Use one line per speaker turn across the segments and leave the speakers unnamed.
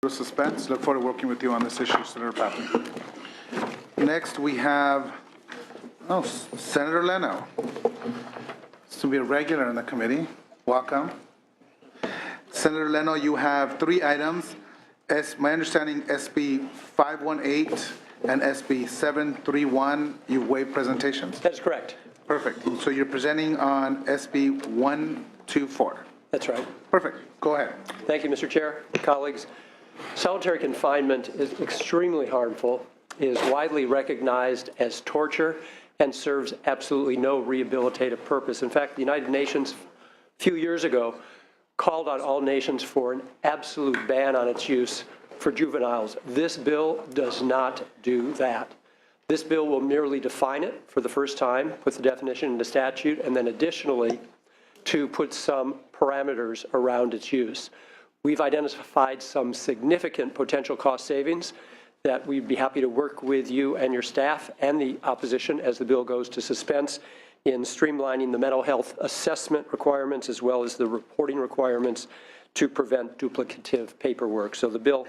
Suspense. Look forward to working with you on this issue, Senator Pappan. Next, we have Senator Leno. This will be a regular in the committee. Welcome. Senator Leno, you have 3 items. My understanding, SB 518 and SB 731, you waived presentations?
That's correct.
Perfect. So you're presenting on SB 124?
That's right.
Perfect. Go ahead.
Thank you, Mr. Chair, colleagues. Solitary confinement is extremely harmful, is widely recognized as torture, and serves absolutely no rehabilitative purpose. In fact, the United Nations a few years ago called on all nations for an absolute ban on its use for juveniles. This bill does not do that. This bill will merely define it for the first time, put the definition into statute, and then additionally to put some parameters around its use. We've identified some significant potential cost savings that we'd be happy to work with you and your staff and the opposition as the bill goes to suspense in streamlining the mental health assessment requirements as well as the reporting requirements to prevent duplicative paperwork. So the bill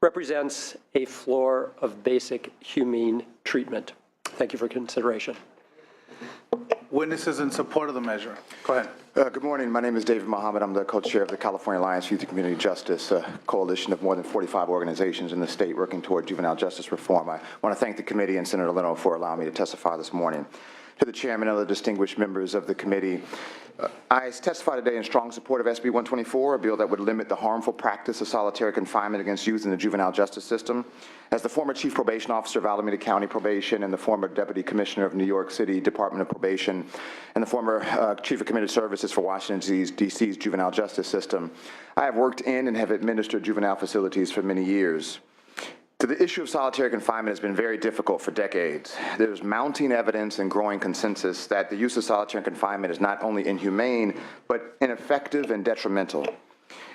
represents a floor of basic humane treatment. Thank you for consideration.
Witnesses in support of the measure. Go ahead.
Good morning. My name is David Mohammed. I'm the co-chair of the California Alliance for Youth and Community Justice, a coalition of more than 45 organizations in the state working toward juvenile justice reform. I want to thank the committee and Senator Leno for allowing me to testify this morning. To the chairman and other distinguished members of the committee, I testify today in strong support of SB 124, a bill that would limit the harmful practice of solitary confinement against youth in the juvenile justice system. As the former chief probation officer of Alameda County Probation and the former deputy commissioner of New York City Department of Probation and the former chief of committed services for Washington, D.C.'s juvenile justice system, I have worked in and have administered juvenile facilities for many years. The issue of solitary confinement has been very difficult for decades. There's mounting evidence and growing consensus that the use of solitary confinement is not only inhumane, but ineffective and detrimental.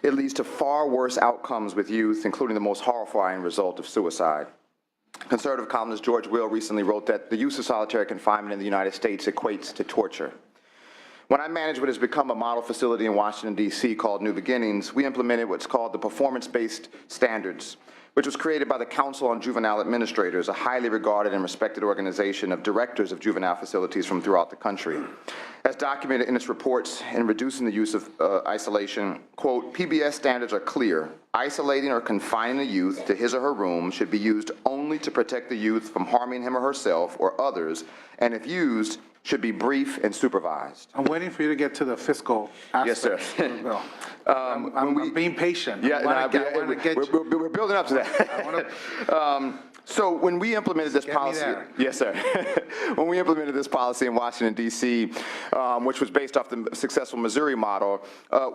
It leads to far worse outcomes with youth, including the most horrifying result of suicide. Conservative columnist George Will recently wrote that the use of solitary confinement in the United States equates to torture. When I managed what has become a model facility in Washington, D.C. called New Beginnings, we implemented what's called the performance-based standards, which was created by the Council on Juvenile Administrators, a highly regarded and respected organization of directors of juvenile facilities from throughout the country. As documented in its reports in reducing the use of isolation, quote, PBS standards are clear. Isolating or confining a youth to his or her room should be used only to protect the youth from harming him or herself or others, and if used, should be brief and supervised.
I'm waiting for you to get to the fiscal aspect.
Yes, sir.
I'm being patient.
Yeah, we're building up to that. So when we implemented this policy, yes, sir. When we implemented this policy in Washington, D.C., which was based off the successful Missouri model,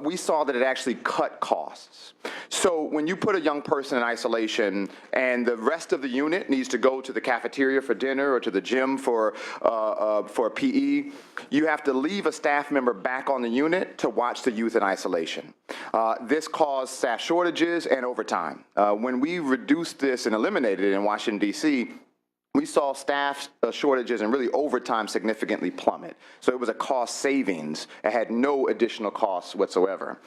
we saw that it actually cut costs. So when you put a young person in isolation and the rest of the unit needs to go to the cafeteria for dinner or to the gym for PE, you have to leave a staff member back on the unit to watch the youth in isolation. This caused staff shortages and overtime. When we reduced this and eliminated it in Washington, D.C., we saw staff shortages and really overtime significantly plummet. So it was a cost savings. It had no additional costs whatsoever.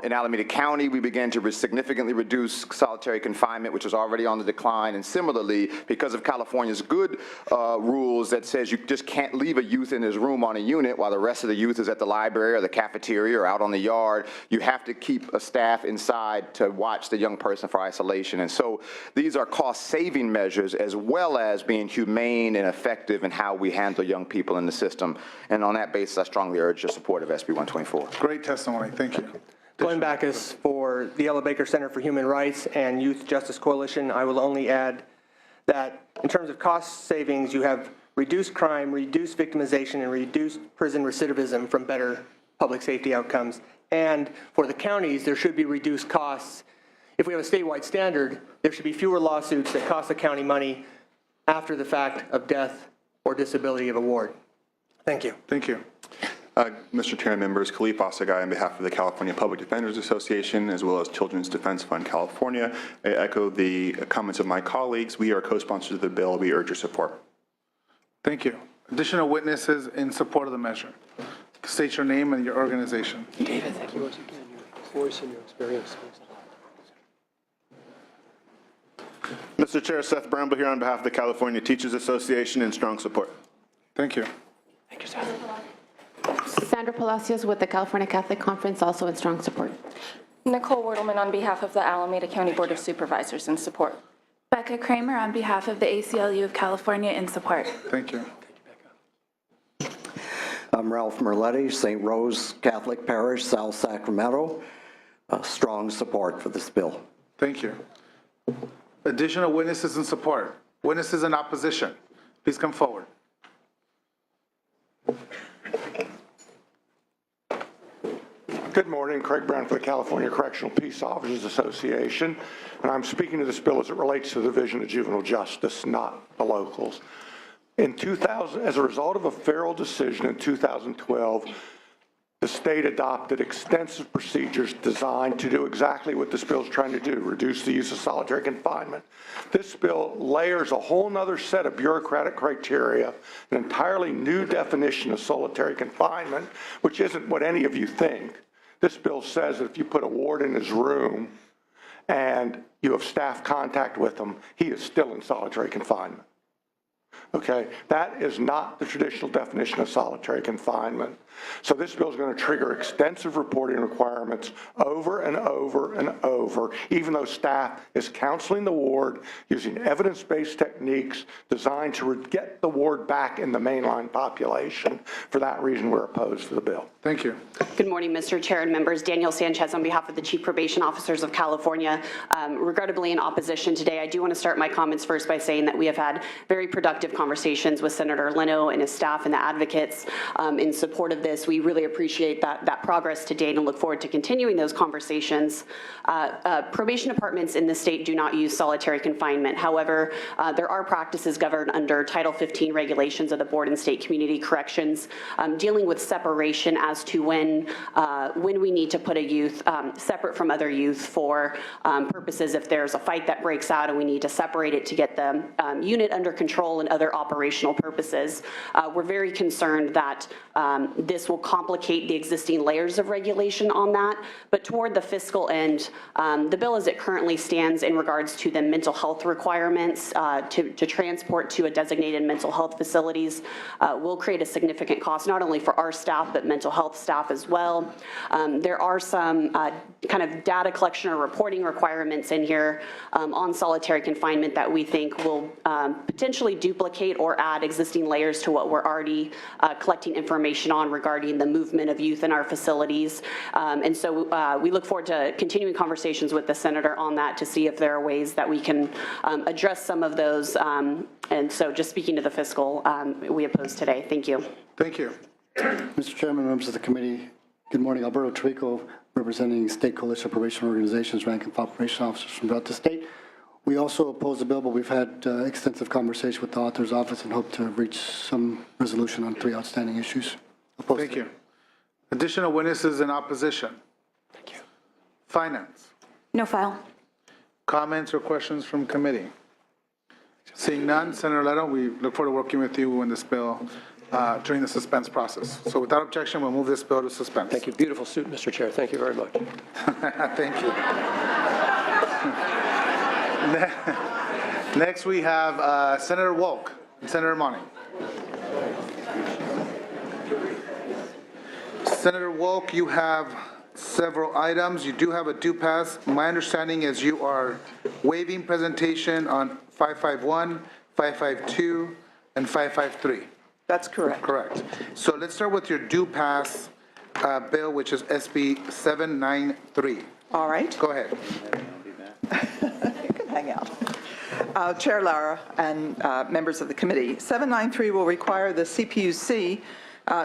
In Alameda County, we began to significantly reduce solitary confinement, which was already on the decline. And similarly, because of California's good rules that says you just can't leave a youth in his room on a unit while the rest of the youth is at the library or the cafeteria or out on the yard, you have to keep a staff inside to watch the young person for isolation. And so these are cost-saving measures as well as being humane and effective in how we handle young people in the system. And on that basis, I strongly urge your support of SB 124.
Great testimony. Thank you.
Glenn Backus for the Ella Baker Center for Human Rights and Youth Justice Coalition. I will only add that in terms of cost savings, you have reduced crime, reduced victimization, and reduced prison recidivism from better public safety outcomes. And for the counties, there should be reduced costs. If we have a statewide standard, there should be fewer lawsuits that cost the county money after the fact of death or disability of award. Thank you.
Thank you.
Mr. Chair and members, Khalif Asagai on behalf of the California Public Defenders Association as well as Children's Defense Fund California. I echo the comments of my colleagues. We are co-sponsors of the bill. We urge your support.
Thank you. Additional witnesses in support of the measure. State your name and your organization.
David, thank you once again. Your voice and your experience.
Mr. Chair, Seth Bramble here on behalf of the California Teachers Association in strong support.
Thank you.
Thank you, Seth.
Sandra Palacios with the California Catholic Conference, also in strong support.
Nicole Wertelman on behalf of the Alameda County Board of Supervisors in support.
Becca Kramer on behalf of the ACLU of California in support.
Thank you.
I'm Ralph Merletti, St. Rose Catholic Parish, South Sacramento. Strong support for this bill.
Thank you. Additional witnesses in support. Witnesses in opposition. Please come forward.
Good morning, Craig Brown for the California Correctional Peace Officers Association, and I'm speaking to this bill as it relates to the Division of Juvenile Justice, not the locals. In 2000, as a result of a federal decision in 2012, the state adopted extensive procedures designed to do exactly what this bill is trying to do, reduce the use of solitary confinement. This bill layers a whole nother set of bureaucratic criteria, an entirely new definition of solitary confinement, which isn't what any of you think. This bill says that if you put a ward in his room and you have staff contact with him, he is still in solitary confinement. Okay, that is not the traditional definition of solitary confinement. So this bill is going to trigger extensive reporting requirements over and over and over, even though staff is counseling the ward using evidence-based techniques designed to get the ward back in the mainline population. For that reason, we're opposed to the bill.
Thank you.
Good morning, Mr. Chair and members. Daniel Sanchez on behalf of the Chief Probation Officers of California. Regrettably in opposition today, I do want to start my comments first by saying that we have had very productive conversations with Senator Leno and his staff and the advocates in support of this. We really appreciate that progress to date and look forward to continuing those conversations. Probation departments in the state do not use solitary confinement. However, there are practices governed under Title 15 regulations of the Board and State Community Corrections dealing with separation as to when we need to put a youth separate from other youth for purposes if there's a fight that breaks out and we need to separate it to get the unit under control and other operational purposes. We're very concerned that this will complicate the existing layers of regulation on that, but toward the fiscal end, the bill as it currently stands in regards to the mental health requirements to transport to a designated mental health facilities will create a significant cost, not only for our staff, but mental health staff as well. There are some kind of data collection or reporting requirements in here on solitary confinement that we think will potentially duplicate or add existing layers to what we're already collecting information on regarding the movement of youth in our facilities. And so we look forward to continuing conversations with the Senator on that to see if there are ways that we can address some of those. And so just speaking to the fiscal, we oppose today. Thank you.
Thank you.
Mr. Chairman, members of the committee, good morning. Alberto Trico, representing State Coalition of Probation Organizations, rank and file probation officers from throughout the state. We also oppose the bill, but we've had extensive conversation with the author's office and hope to reach some resolution on 3 outstanding issues. Opposed.
Thank you. Additional witnesses in opposition.
Thank you.
Finance.
No file.
Comments or questions from committee? Seeing none, Senator Leto, we look forward to working with you on this bill during the suspense process. So without objection, we'll move this bill to suspense.
Thank you. Beautiful suit, Mr. Chair. Thank you very much.
Thank you. Next, we have Senator Wolk and Senator Monning. Senator Wolk, you have several items. You do have a due pass. My understanding is you are waiving presentation on 551, 552, and 553.
That's correct.
Correct. So let's start with your due pass bill, which is SB 793.
All right.
Go ahead.
You can hang out. Chair Lara and members of the committee, 793 will require the CPUC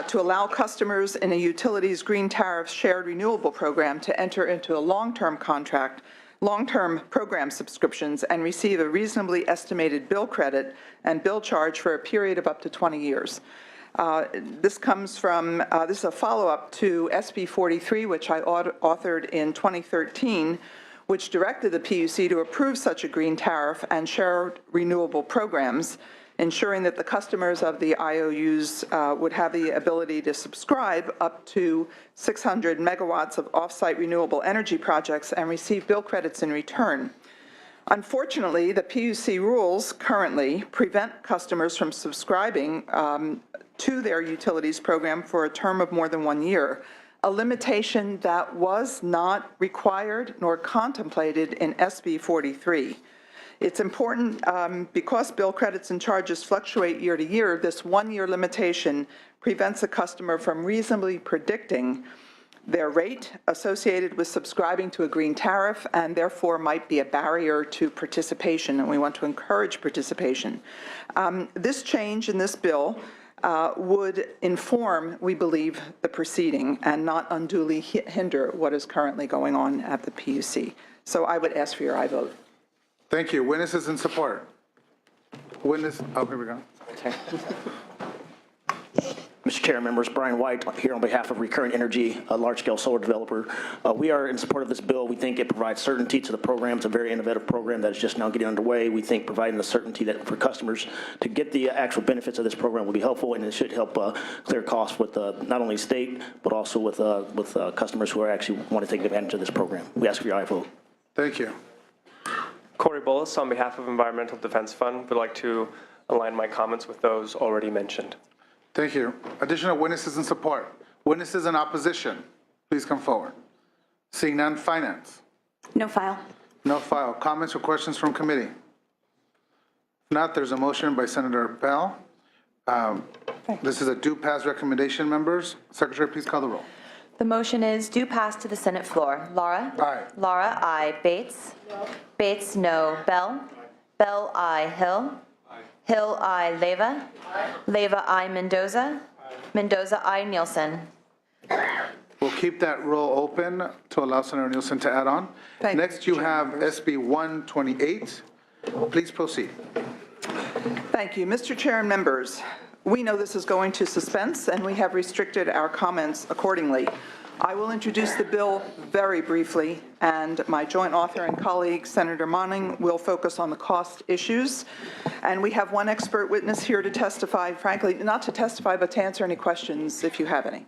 to allow customers in a utilities green tariff shared renewable program to enter into a long-term contract, long-term program subscriptions, and receive a reasonably estimated bill credit and bill charge for a period of up to 20 years. This comes from, this is a follow-up to SB 43, which I authored in 2013, which directed the PUC to approve such a green tariff and shared renewable programs, ensuring that the customers of the IOUs would have the ability to subscribe up to 600 megawatts of off-site renewable energy projects and receive bill credits in return. Unfortunately, the PUC rules currently prevent customers from subscribing to their utilities program for a term of more than 1 year, a limitation that was not required nor contemplated in SB 43. It's important because bill credits and charges fluctuate year to year, this 1-year limitation prevents a customer from reasonably predicting their rate associated with subscribing to a green tariff, and therefore might be a barrier to participation, and we want to encourage participation. This change in this bill would inform, we believe, the proceeding and not unduly hinder what is currently going on at the PUC. So I would ask for your aye vote.
Thank you. Witnesses in support. Witness, oh, here we go.
Mr. Chair, members, Brian White here on behalf of Recurrent Energy, a large-scale solar developer. We are in support of this bill. We think it provides certainty to the program. It's a very innovative program that is just now getting underway. We think providing the certainty that for customers to get the actual benefits of this program will be helpful, and it should help clear costs with not only state, but also with customers who are actually want to take advantage of this program. We ask for your aye vote.
Thank you.
Corey Bullis, on behalf of Environmental Defense Fund, would like to align my comments with those already mentioned.
Thank you. Additional witnesses in support. Witnesses in opposition, please come forward. Seeing none, finance.
No file.
No file. Comments or questions from committee? If not, there's a motion by Senator Bell. This is a due pass recommendation, members. Secretary, please call the roll.
The motion is due pass to the Senate floor. Laura?
Aye.
Laura, aye. Bates? No. Bates, no. Bell? Bell, aye. Hill? Hill, aye. Leyva? Leyva, aye. Mendoza? Mendoza, aye. Nielsen?
We'll keep that roll open to allow Senator Nielsen to add on. Next, you have SB 128. Please proceed.
Thank you. Mr. Chair and members, we know this is going to suspense, and we have restricted our comments accordingly. I will introduce the bill very briefly, and my joint author and colleague, Senator Monning, will focus on the cost issues. And we have one expert witness here to testify, frankly, not to testify, but to answer any questions if you have any.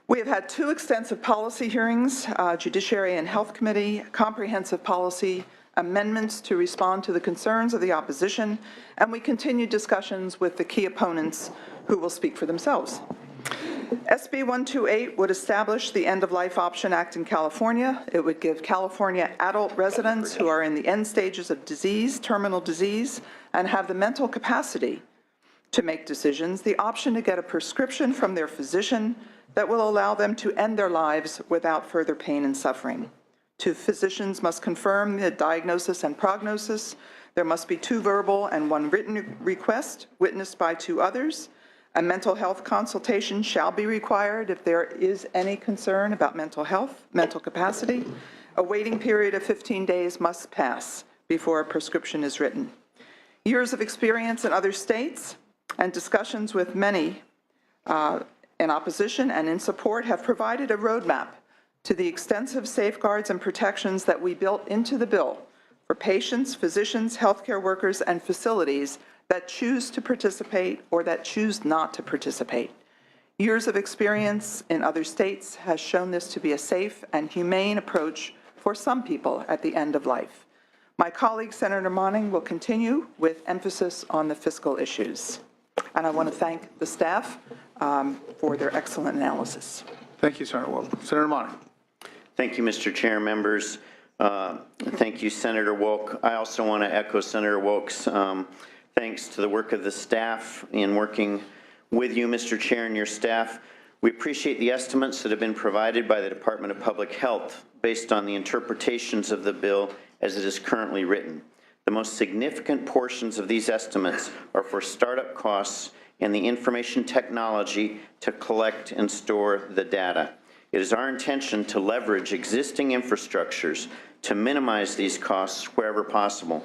We have had 2 extensive policy hearings, Judiciary and Health Committee, comprehensive policy amendments to respond to the concerns of the opposition, and we continue discussions with the key opponents who will speak for themselves. SB 128 would establish the End-of-Life Option Act in California. It would give California adult residents who are in the end stages of disease, terminal disease, and have the mental capacity to make decisions, the option to get a prescription from their physician that will allow them to end their lives without further pain and suffering. 2 physicians must confirm the diagnosis and prognosis. There must be 2 verbal and 1 written request witnessed by 2 others. A mental health consultation shall be required if there is any concern about mental health, mental capacity. A waiting period of 15 days must pass before a prescription is written. Years of experience in other states and discussions with many in opposition and in support have provided a roadmap to the extensive safeguards and protections that we built into the bill for patients, physicians, healthcare workers, and facilities that choose to participate or that choose not to participate. Years of experience in other states has shown this to be a safe and humane approach for some people at the end of life. My colleague, Senator Monning, will continue with emphasis on the fiscal issues. And I want to thank the staff for their excellent analysis.
Thank you, Senator Wolf. Senator Monning.
Thank you, Mr. Chair, members. Thank you, Senator Wolk. I also want to echo Senator Wolk's thanks to the work of the staff in working with you, Mr. Chair, and your staff. We appreciate the estimates that have been provided by the Department of Public Health based on the interpretations of the bill as it is currently written. The most significant portions of these estimates are for startup costs and the information technology to collect and store the data. It is our intention to leverage existing infrastructures to minimize these costs wherever possible.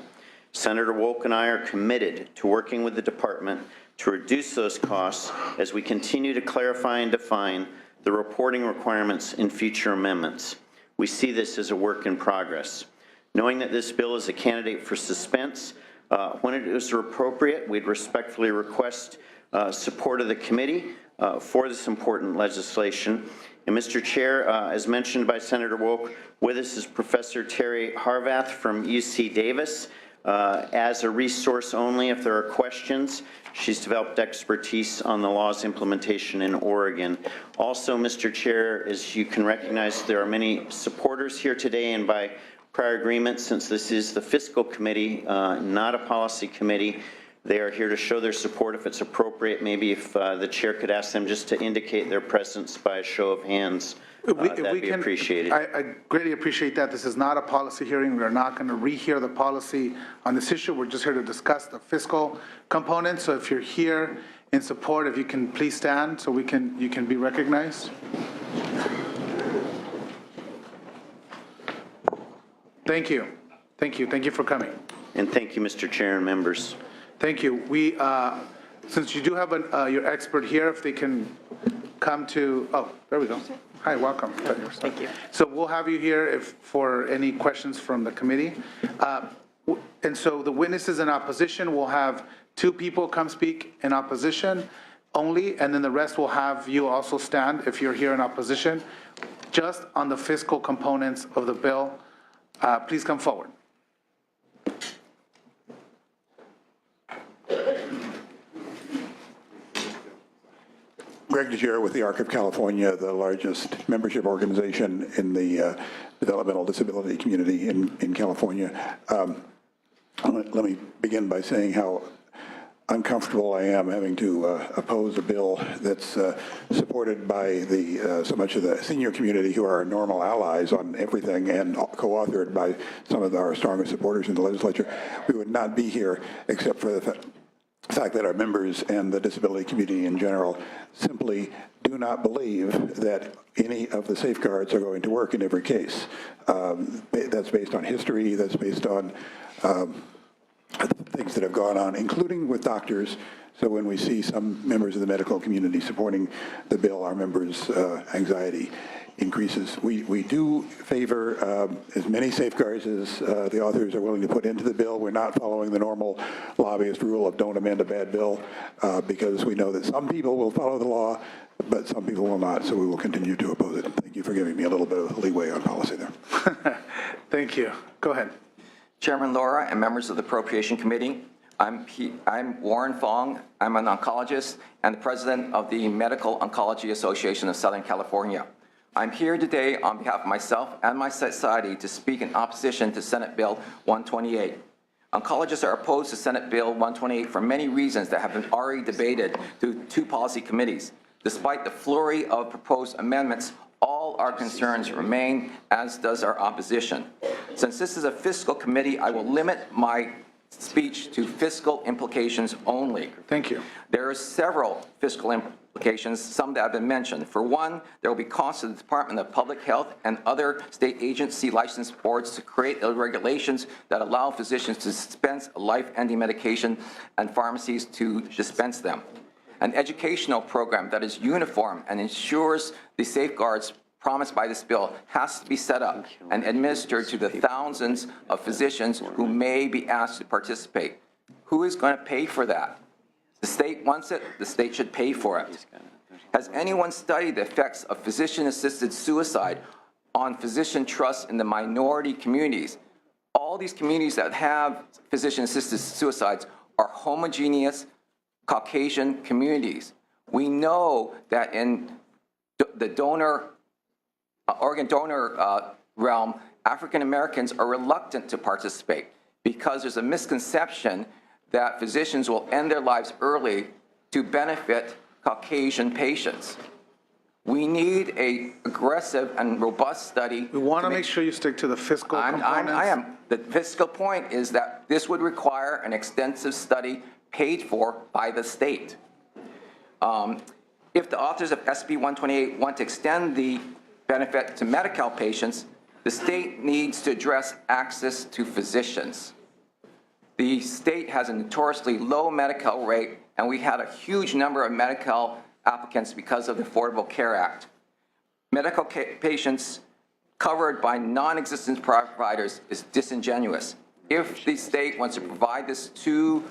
Senator Wolk and I are committed to working with the department to reduce those costs as we continue to clarify and define the reporting requirements in future amendments. We see this as a work in progress. Knowing that this bill is a candidate for suspense, when it is appropriate, we'd respectfully request support of the committee for this important legislation. And Mr. Chair, as mentioned by Senator Wolk, with us is Professor Terry Harvath from UC Davis. As a resource only, if there are questions, she's developed expertise on the law's implementation in Oregon. Also, Mr. Chair, as you can recognize, there are many supporters here today, and by prior agreement, since this is the fiscal committee, not a policy committee, they are here to show their support if it's appropriate. Maybe if the chair could ask them just to indicate their presence by a show of hands, that'd be appreciated.
I greatly appreciate that. This is not a policy hearing. We are not going to rehear the policy on this issue. We're just here to discuss the fiscal component. So if you're here in support, if you can please stand so you can be recognized. Thank you. Thank you. Thank you for coming.
And thank you, Mr. Chair and members.
Thank you. We, since you do have your expert here, if they can come to, oh, there we go. Hi, welcome. Thank you. So we'll have you here for any questions from the committee. And so the witnesses in opposition, will have 2 people come speak in opposition only, and then the rest will have you also stand if you're here in opposition, just on the fiscal components of the bill. Please come forward.
Greg DeGiero with the ARC of California, the largest membership organization in the developmental disability community in California. Let me begin by saying how uncomfortable I am having to oppose a bill that's supported by so much of the senior community who are normal allies on everything and co-authored by some of our strongest supporters in the legislature. We would not be here except for the fact that our members and the disability community in general simply do not believe that any of the safeguards are going to work in every case. That's based on history, that's based on things that have gone on, including with doctors. So when we see some members of the medical community supporting the bill, our members' anxiety increases. We do favor as many safeguards as the authors are willing to put into the bill. We're not following the normal lobbyist rule of don't amend a bad bill because we know that some people will follow the law, but some people will not, so we will continue to oppose it. Thank you for giving me a little bit of leeway on policy there.
Thank you. Go ahead.
Chairman Laura and members of the Appropriation Committee, I'm Warren Fong. I'm an oncologist and the president of the Medical Oncology Association of Southern California. I'm here today on behalf of myself and my society to speak in opposition to Senate Bill 128. Oncologists are opposed to Senate Bill 128 for many reasons that have been already debated through 2 policy committees. Despite the flurry of proposed amendments, all our concerns remain, as does our opposition. Since this is a fiscal committee, I will limit my speech to fiscal implications only.
Thank you.
There are several fiscal implications, some that have been mentioned. For one, there will be costs to the Department of Public Health and other state agency licensed boards to create regulations that allow physicians to dispense a life-ending medication and pharmacies to dispense them. An educational program that is uniform and ensures the safeguards promised by this bill has to be set up and administered to the thousands of physicians who may be asked to participate. Who is going to pay for that? The state wants it, the state should pay for it. Has anyone studied the effects of physician-assisted suicide on physician trust in the minority communities? All these communities that have physician-assisted suicides are homogeneous Caucasian communities. We know that in the organ donor realm, African Americans are reluctant to participate because there's a misconception that physicians will end their lives early to benefit Caucasian patients. We need an aggressive and robust study.
We want to make sure you stick to the fiscal components.
I am. The fiscal point is that this would require an extensive study paid for by the state. If the authors of SB 128 want to extend the benefit to Medi-Cal patients, the state needs to address access to physicians. The state has a notoriously low Medi-Cal rate, and we had a huge number of Medi-Cal applicants because of the Affordable Care Act. Medical patients covered by non-existent providers is disingenuous. If the state wants to provide this to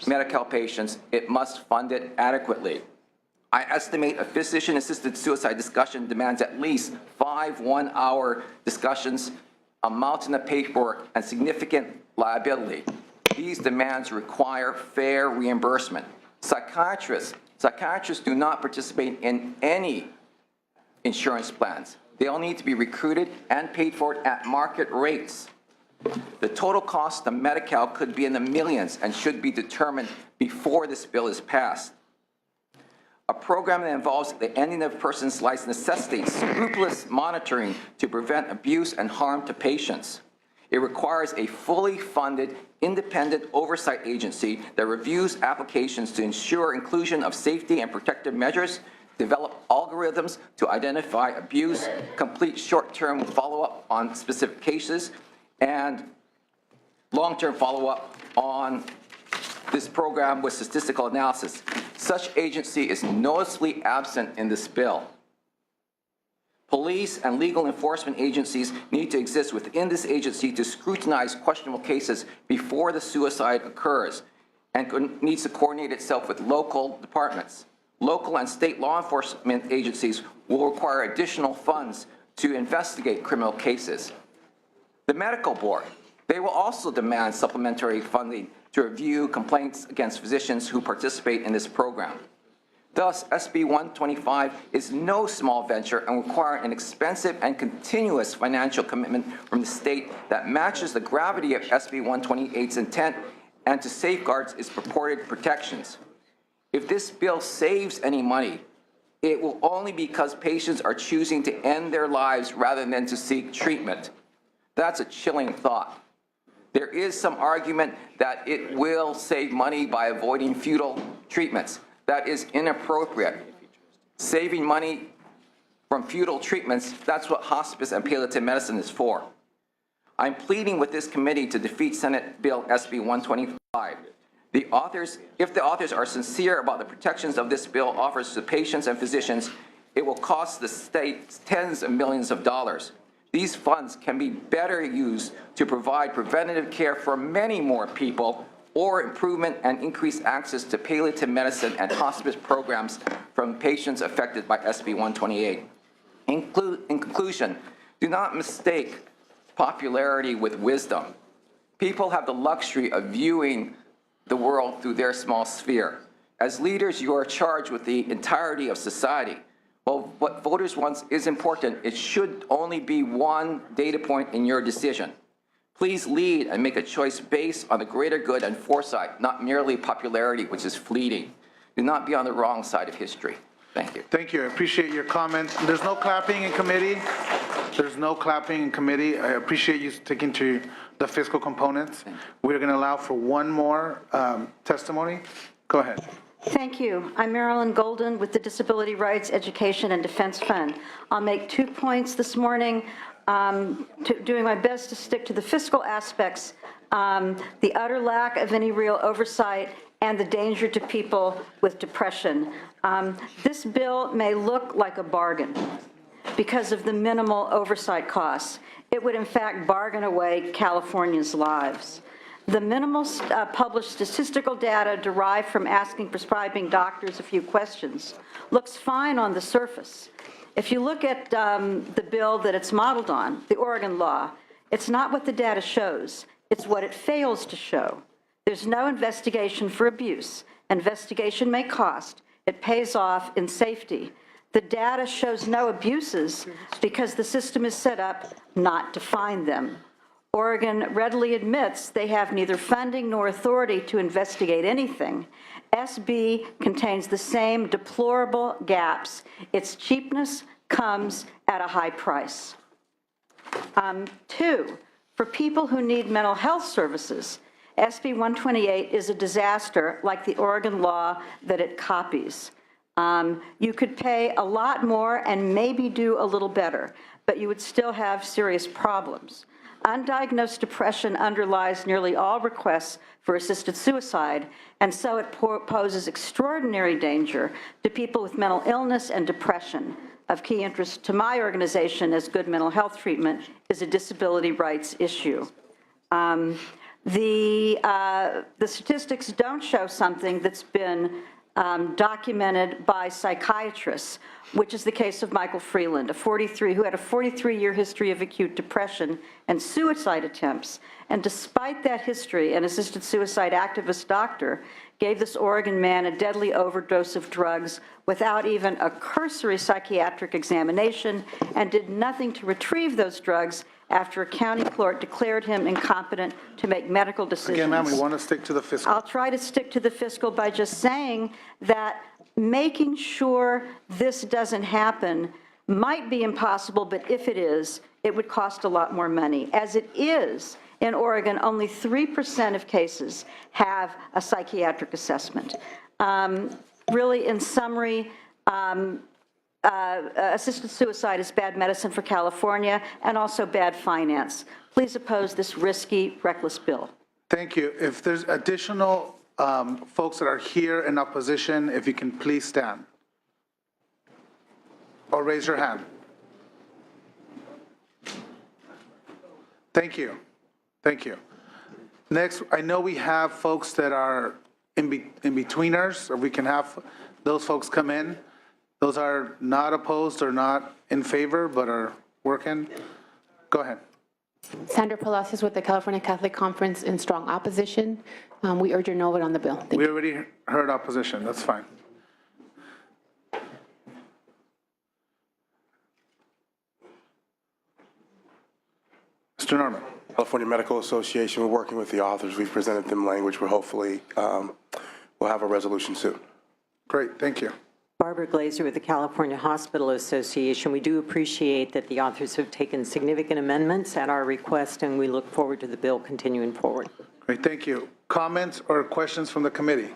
Medi-Cal patients, it must fund it adequately. I estimate a physician-assisted suicide discussion demands at least 5 one-hour discussions, a mountain of paperwork, and significant liability. These demands require fair reimbursement. Psychiatrists do not participate in any insurance plans. They'll need to be recruited and paid for at market rates. The total cost of Medi-Cal could be in the millions and should be determined before this bill is passed. A program that involves the ending of a person's life necessitates scrupulous monitoring to prevent abuse and harm to patients. It requires a fully funded, independent oversight agency that reviews applications to ensure inclusion of safety and protective measures, develop algorithms to identify abuse, complete short-term follow-up on specific cases, and long-term follow-up on this program with statistical analysis. Such agency is noticeably absent in this bill. Police and legal enforcement agencies need to exist within this agency to scrutinize questionable cases before the suicide occurs, and needs to coordinate itself with local departments. Local and state law enforcement agencies will require additional funds to investigate criminal cases. The medical board, they will also demand supplementary funding to review complaints against physicians who participate in this program. Thus, SB 125 is no small venture and will require an expensive and continuous financial commitment from the state that matches the gravity of SB 128's intent and to safeguards its purported protections. If this bill saves any money, it will only be because patients are choosing to end their lives rather than to seek treatment. That's a chilling thought. There is some argument that it will save money by avoiding futile treatments. That is inappropriate. Saving money from futile treatments, that's what hospice and palliative medicine is for. I'm pleading with this committee to defeat Senate Bill SB 125. If the authors are sincere about the protections of this bill offers to patients and physicians, it will cost the state tens of millions of dollars. These funds can be better used to provide preventative care for many more people or improvement and increased access to palliative medicine and hospice programs from patients affected by SB 128. In conclusion, do not mistake popularity with wisdom. People have the luxury of viewing the world through their small sphere. As leaders, you are charged with the entirety of society. Well, what voters want is important. It should only be one data point in your decision. Please lead and make a choice based on the greater good and foresight, not merely popularity, which is fleeting. Do not be on the wrong side of history. Thank you.
Thank you. I appreciate your comment. There's no clapping in committee. There's no clapping in committee. I appreciate you sticking to the fiscal components. We're going to allow for one more testimony. Go ahead.
Thank you. I'm Marilyn Golden with the Disability Rights Education and Defense Fund. I'll make 2 points this morning, doing my best to stick to the fiscal aspects, the utter lack of any real oversight, and the danger to people with depression. This bill may look like a bargain because of the minimal oversight costs. It would, in fact, bargain away Californians' lives. The minimal published statistical data derived from asking prescribing doctors a few questions looks fine on the surface. If you look at the bill that it's modeled on, the Oregon law, it's not what the data shows, it's what it fails to show. There's no investigation for abuse. Investigation may cost. It pays off in safety. The data shows no abuses because the system is set up not to find them. Oregon readily admits they have neither funding nor authority to investigate anything. SB contains the same deplorable gaps. Its cheapness comes at a high price. 2, for people who need mental health services, SB 128 is a disaster like the Oregon law that it copies. You could pay a lot more and maybe do a little better, but you would still have serious problems. Undiagnosed depression underlies nearly all requests for assisted suicide, and so it poses extraordinary danger to people with mental illness and depression. Of key interest to my organization as good mental health treatment is a disability rights issue. The statistics don't show something that's been documented by psychiatrists, which is the case of Michael Freeland, who had a 43-year history of acute depression and suicide attempts. And despite that history, an assisted suicide activist doctor gave this Oregon man a deadly overdose of drugs without even a cursory psychiatric examination, and did nothing to retrieve those drugs after a county court declared him incompetent to make medical decisions.
Again, ma'am, we want to stick to the fiscal.
I'll try to stick to the fiscal by just saying that making sure this doesn't happen might be impossible, but if it is, it would cost a lot more money. As it is, in Oregon, only 3% of cases have a psychiatric assessment. Really, in summary, assisted suicide is bad medicine for California and also bad finance. Please oppose this risky, reckless bill.
Thank you. If there's additional folks that are here in opposition, if you can please stand or raise your hand. Thank you. Thank you. Next, I know we have folks that are in-betweeners, or we can have those folks come in. Those are not opposed or not in favor, but are working. Go ahead.
Sandra Palacios with the California Catholic Conference in strong opposition. We urge your no vote on the bill. Thank
We
you.
already heard opposition. That's fine. Mr. Norman.
California Medical Association, we're working with the authors. We've presented them language. We're hopefully we'll have a resolution soon.
Great, thank you.
Barbara Glazer with the California Hospital Association. We do appreciate that the authors have taken significant amendments at our request, and we look forward to the bill continuing forward.
Great, thank you. Comments or questions from the committee?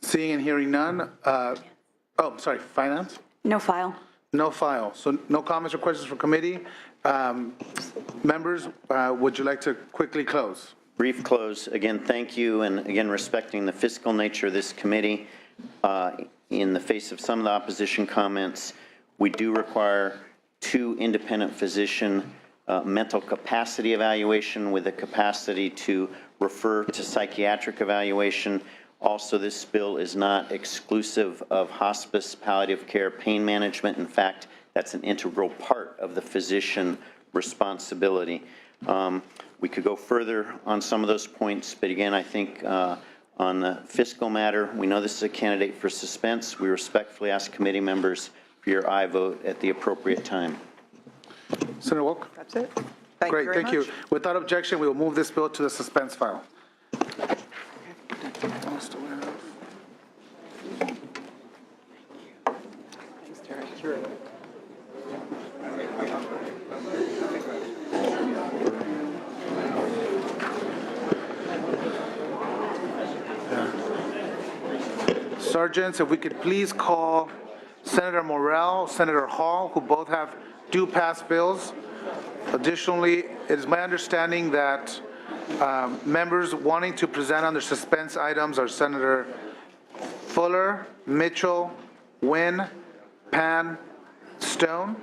Seeing and hearing none. Sorry, finance?
No file.
No file. So no comments or questions from committee. Members, would you like to quickly close?
Brief close. Again, thank you, and again, respecting the fiscal nature of this committee, in the face of some of the opposition comments, we do require 2 independent physician mental capacity evaluation with the capacity to refer to psychiatric evaluation. Also, this bill is not exclusive of hospice, palliative care, pain management. In fact, that's an integral part of the physician responsibility. We could go further on some of those points, but again, I think on the fiscal matter, we know this is a candidate for suspense. We respectfully ask committee members for your aye vote at the appropriate time.
Senator Wolk?
That's it.
Great, thank you. Without objection, we will move this bill to the suspense file. Sergeants, if we could please call Senator Morrell, Senator Hall, who both have due pass bills. Additionally, it is my understanding that members wanting to present on their suspense items are Senator Fuller, Mitchell, Nguyen, Pan, Stone.